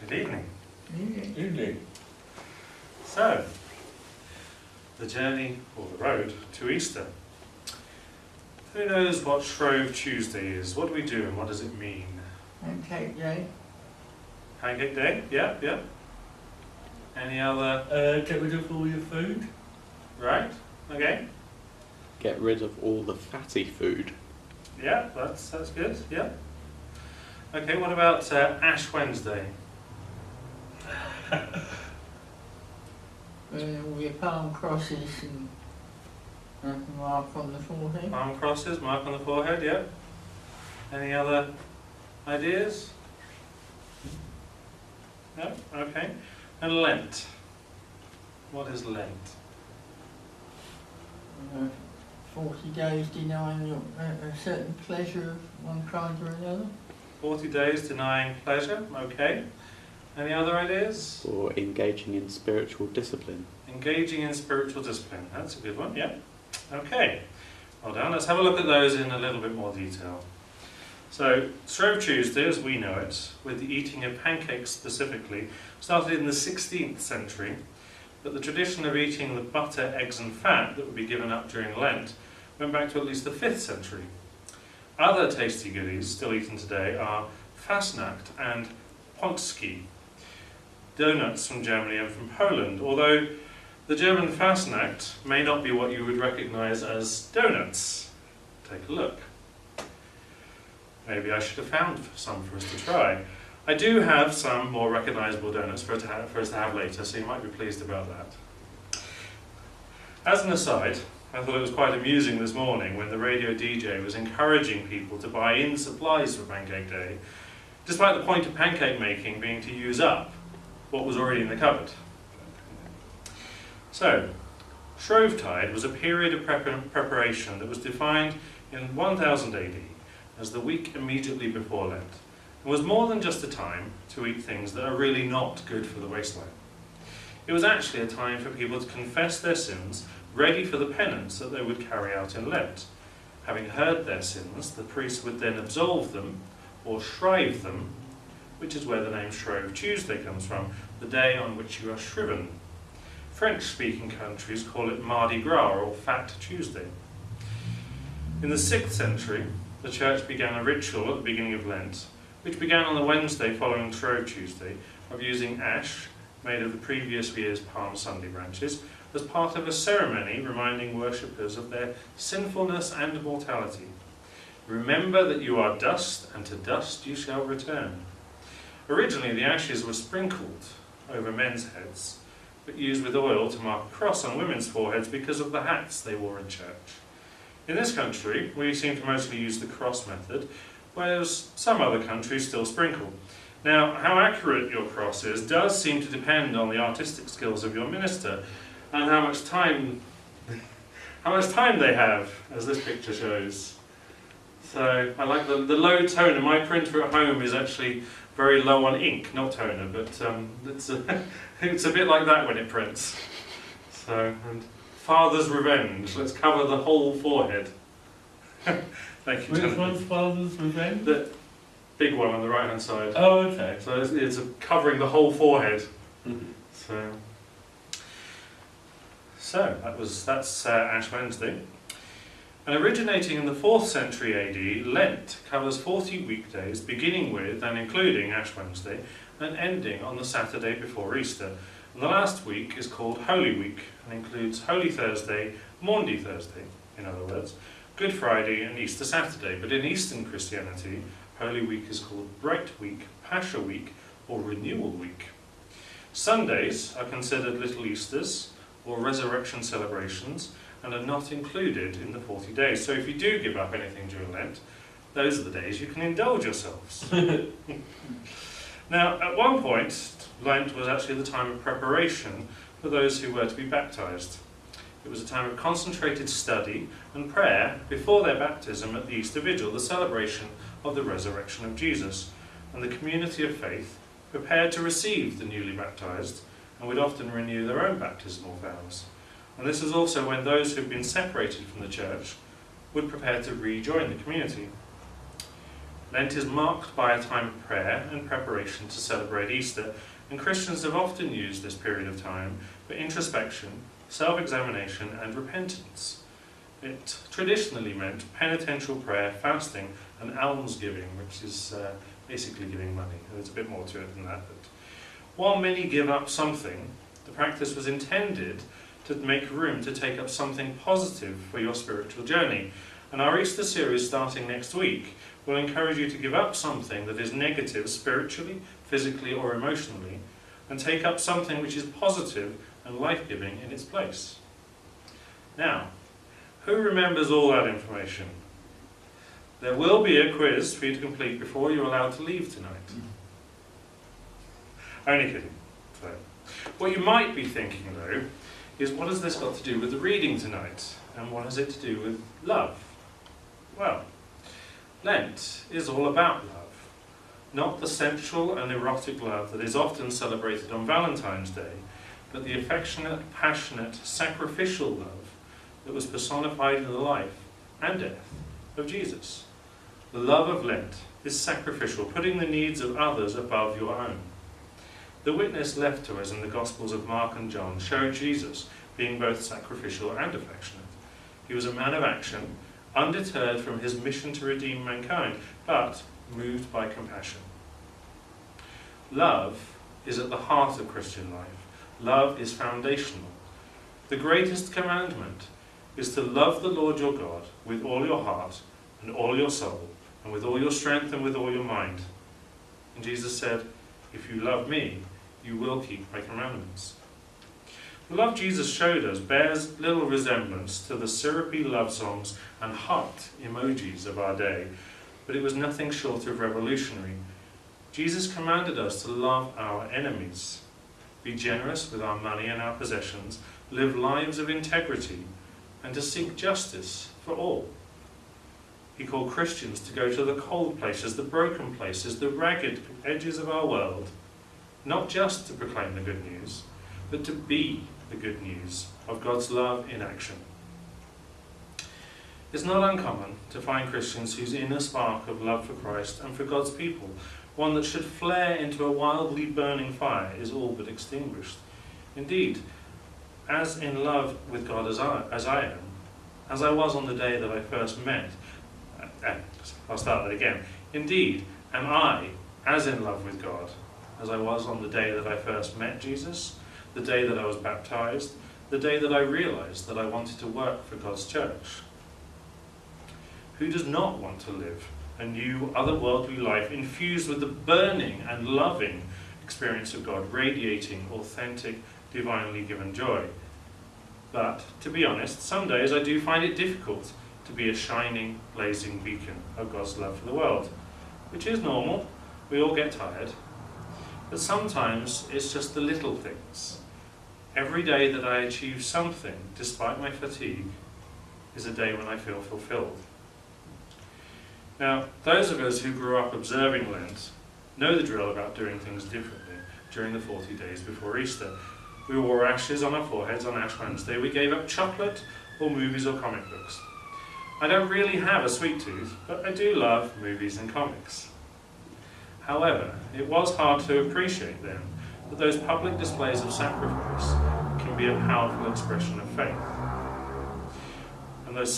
Good evening. Evening. So, the journey, or the road, to Easter. Who knows what Shrove Tuesday is? What do we do and what does it mean? Pancake Day. Pancake Day? Yeah, yeah. Any other? Get rid of all your food. Right, okay. Get rid of all the fatty food. Yeah, that's good, yeah. Okay, what about Ash Wednesday? All your palm crosses and a mark on the forehead. Palm crosses, mark on the forehead, yeah. Any other ideas? No? Okay. And Lent. What is Lent? 40 days denying a certain pleasure of one kind or another. 40 days denying pleasure, okay. Any other ideas? Or engaging in spiritual discipline. Engaging in spiritual discipline, that's a good one, yeah. Okay, well done. Let's have a look at those in a little bit more detail. So, Shrove Tuesday, as we know it, with the eating of pancakes specifically, started in the 16th century, but the tradition of eating the butter, eggs and fat that would be given up during Lent went back to at least the 5th century. Other tasty goodies still eaten today are Fasnacht and Pączki, donuts from Germany and from Poland, although the German Fasnacht may not be what you would recognise as donuts. Take a look. Maybe I should have found some for us to try. I do have some more recognisable donuts for us to have later, so you might be pleased about that. As an aside, I thought it was quite amusing this morning when the radio DJ was encouraging people to buy in supplies for Pancake Day, despite the point of pancake making being to use up what was already in the cupboard. So, Shrovetide was a period of preparation that was defined in 1000 AD as the week immediately before Lent, and was more than just a time to eat things that are really not good for the waistline. It was actually a time for people to confess their sins, ready for the penance that they would carry out in Lent. Having heard their sins, the priest would then absolve them, or shrive them, which is where the name Shrove Tuesday comes from, the day on which you are shriven. French-speaking countries call it Mardi Gras, or Fat Tuesday. In the 6th century, the Church began a ritual at the beginning of Lent, which began on the Wednesday following Shrove Tuesday, of using ash, made of the previous year's Palm Sunday branches, as part of a ceremony reminding worshippers of their sinfulness and mortality. Remember that you are dust, and to dust you shall return. Originally, the ashes were sprinkled over men's heads, but used with oil to mark a cross on women's foreheads because of the hats they wore in church. In this country, we seem to mostly use the cross method, whereas some other countries still sprinkle. Now, how accurate your cross is does seem to depend on the artistic skills of your minister and how much time they have, as this picture shows. So I like the low toner. My printer at home is actually very low on ink, not toner, but it's a bit like that when it prints. So, and Father's Revenge. Let's cover the whole forehead. Thank you, Which one's Father's Revenge? The big one on the right-hand side. Oh, okay. So it's covering the whole forehead. So that's Ash Wednesday. And originating in the 4th century AD, Lent covers 40 weekdays, beginning with and including Ash Wednesday, and ending on the Saturday before Easter. And the last week is called Holy Week, and includes Holy Thursday, Maundy Thursday, in other words, Good Friday and Easter Saturday. But in Eastern Christianity, Holy Week is called Bright Week, Pascha Week, or Renewal Week. Sundays are considered Little Easters, or resurrection celebrations, and are not included in the 40 days. So if you do give up anything during Lent, those are the days you can indulge yourselves. Now, at one point, Lent was actually the time of preparation for those who were to be baptised. It was a time of concentrated study and prayer before their baptism at the Easter Vigil, the celebration of the resurrection of Jesus, and the community of faith prepared to receive the newly baptised and would often renew their own baptismal vows. And this is also when those who had been separated from the church would prepare to rejoin the community. Lent is marked by a time of prayer and preparation to celebrate Easter, and Christians have often used this period of time for introspection, self-examination and repentance. It traditionally meant penitential prayer, fasting and almsgiving, which is basically giving money. There's a bit more to it than that. But while many give up something, the practice was intended to make room to take up something positive for your spiritual journey. And our Easter series starting next week will encourage you to give up something that is negative spiritually, physically or emotionally, and take up something which is positive and life-giving in its place. Now, who remembers all that information? There will be a quiz for you to complete before you're allowed to leave tonight. Only kidding. So, what you might be thinking though, is what has this got to do with the reading tonight? And what has it to do with love? Well, Lent is all about love. Not the sensual and erotic love that is often celebrated on Valentine's Day, but the affectionate, passionate, sacrificial love that was personified in the life and death of Jesus. The love of Lent is sacrificial, putting the needs of others above your own. The witness left to us in the Gospels of Mark and John showed Jesus being both sacrificial and affectionate. He was a man of action, undeterred from his mission to redeem mankind, but moved by compassion. Love is at the heart of Christian life. Love is foundational. The greatest commandment is to love the Lord your God with all your heart and all your soul and with all your strength and with all your mind. And Jesus said, if you love me, you will keep my commandments. The love Jesus showed us bears little resemblance to the syrupy love songs and heart emojis of our day, but it was nothing short of revolutionary. Jesus commanded us to love our enemies, be generous with our money and our possessions, live lives of integrity, and to seek justice for all. He called Christians to go to the cold places, the broken places, the ragged edges of our world, not just to proclaim the good news, but to be the good news of God's love in action. It's not uncommon to find Christians whose inner spark of love for Christ and for God's people, one that should flare into a wildly burning fire, is all but extinguished. Indeed, as in love with God as I am, as I was on the day that I first met, I'll start that again. Indeed, am I as in love with God as I was on the day that I first met Jesus, the day that I was baptized, the day that I realized that I wanted to work for God's church. Who does not want to live a new, otherworldly life infused with the burning and loving experience of God, radiating authentic, divinely given joy? But, to be honest, some days I do find it difficult to be a shining, blazing beacon of God's love for the world, which is normal. We all get tired. But sometimes it's just the little things. Every day that I achieve something, despite my fatigue, is a day when I feel fulfilled. Now, those of us who grew up observing Lent know the drill about doing things differently during the 40 days before Easter. We wore ashes on our foreheads on Ash Wednesday. We gave up chocolate or movies or comic books. I don't really have a sweet tooth, but I do love movies and comics. However, it was hard to appreciate then that those public displays of sacrifice can be a powerful expression of faith. And those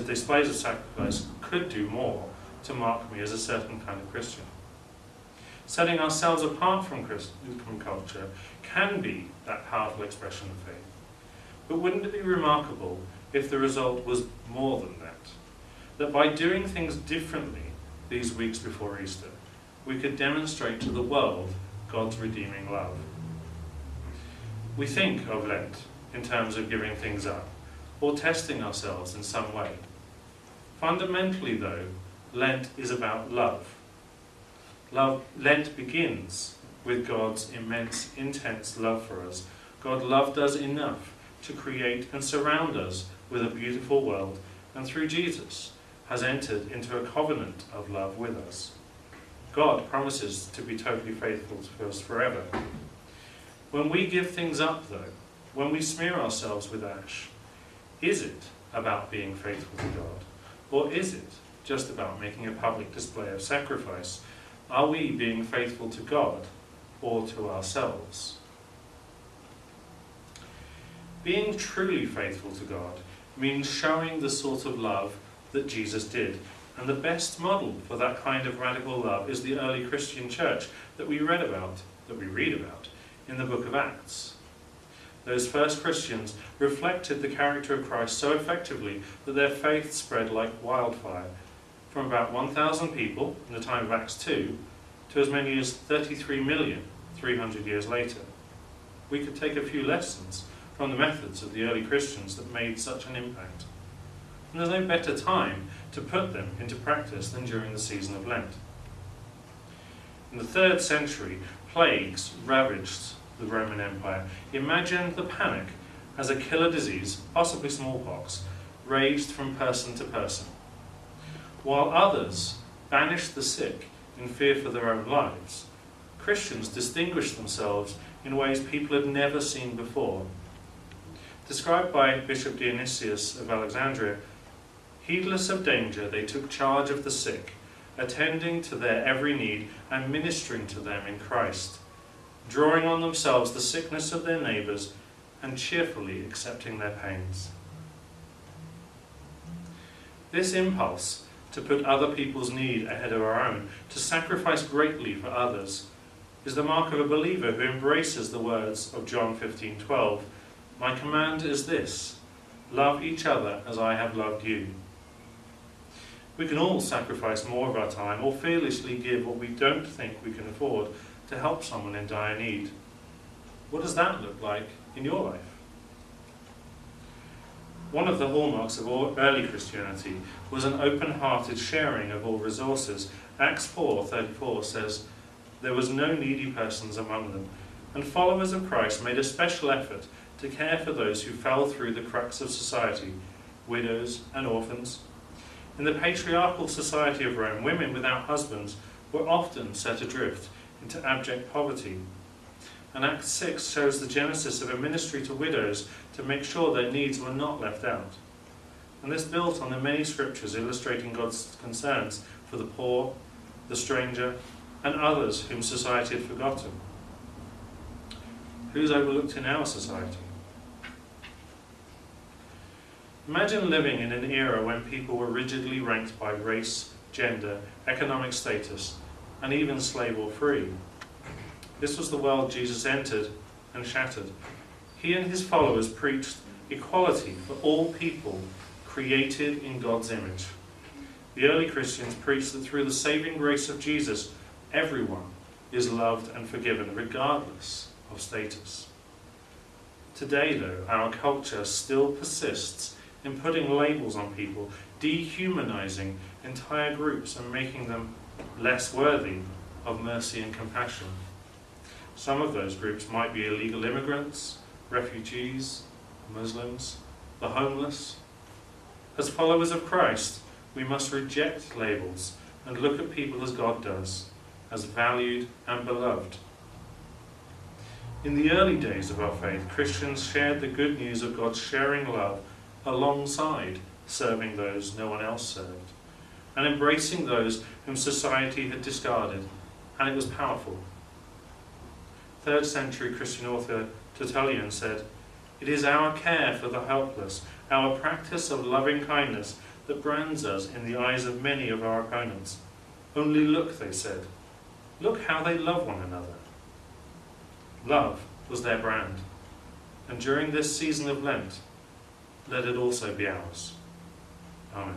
displays of sacrifice could do more to mark me as a certain kind of Christian. Setting ourselves apart from culture can be that powerful expression of faith. But wouldn't it be remarkable if the result was more than that? That by doing things differently these weeks before Easter, we could demonstrate to the world God's redeeming love. We think of Lent in terms of giving things up, or testing ourselves in some way. Fundamentally, though, Lent is about love. Lent begins with God's immense, intense love for us. God loved us enough to create and surround us with a beautiful world, and through Jesus has entered into a covenant of love with us. God promises to be totally faithful to us forever. When we give things up, though, when we smear ourselves with ash, is it about being faithful to God? Or is it just about making a public display of sacrifice. Are we being faithful to God or to ourselves? Being truly faithful to God means showing the sort of love that Jesus did. And the best model for that kind of radical love is the early Christian church that we read about in the book of Acts. Those first Christians reflected the character of Christ so effectively that their faith spread like wildfire, from about 1,000 people in the time of Acts 2 to as many as 33 million 300 years later. We could take a few lessons from the methods of the early Christians that made such an impact. And there's no better time to put them into practice than during the season of Lent. In the 3rd century, plagues ravaged the Roman Empire. Imagine the panic as a killer disease, possibly smallpox, raged from person to person. While others banished the sick in fear for their own lives, Christians distinguished themselves in ways people had never seen before. Described by Bishop Dionysius of Alexandria, heedless of danger, they took charge of the sick, attending to their every need and ministering to them in Christ, drawing on themselves the sickness of their neighbours and cheerfully accepting their pains. This impulse to put other people's need ahead of our own, to sacrifice greatly for others, is the mark of a believer who embraces the words of John 15:12. My command is this, love each other as I have loved you. We can all sacrifice more of our time or fearlessly give what we don't think we can afford to help someone in dire need. What does that look like in your life? One of the hallmarks of early Christianity was an open-hearted sharing of all resources. Acts 4:34 says, there was no needy persons among them, and followers of Christ made a special effort to care for those who fell through the cracks of society, widows and orphans. In the patriarchal society of Rome, women without husbands were often set adrift into abject poverty. And Acts 6 shows the genesis of a ministry to widows to make sure their needs were not left out. And this built on the many scriptures illustrating God's concerns for the poor, the stranger, and others whom society had forgotten. Who's overlooked in our society? Imagine living in an era when people were rigidly ranked by race, gender, economic status, and even slave or free. This was the world Jesus entered and shattered. He and his followers preached equality for all people created in God's image. The early Christians preached that through the saving grace of Jesus, everyone is loved and forgiven, regardless of status. Today, though, our culture still persists in putting labels on people, dehumanizing entire groups and making them less worthy of mercy and compassion. Some of those groups might be illegal immigrants, refugees, Muslims, the homeless. As followers of Christ, we must reject labels and look at people as God does, as valued and beloved. In the early days of our faith, Christians shared the good news of God's sharing love alongside serving those no one else served, and embracing those whom society had discarded, and it was powerful. 3rd century Christian author Tertullian said, "It is our care for the helpless, our practice of loving kindness, that brands us in the eyes of many of our opponents. Only look," they said, "look how they love one another." Love was their brand, and during this season of Lent, let it also be ours. Amen.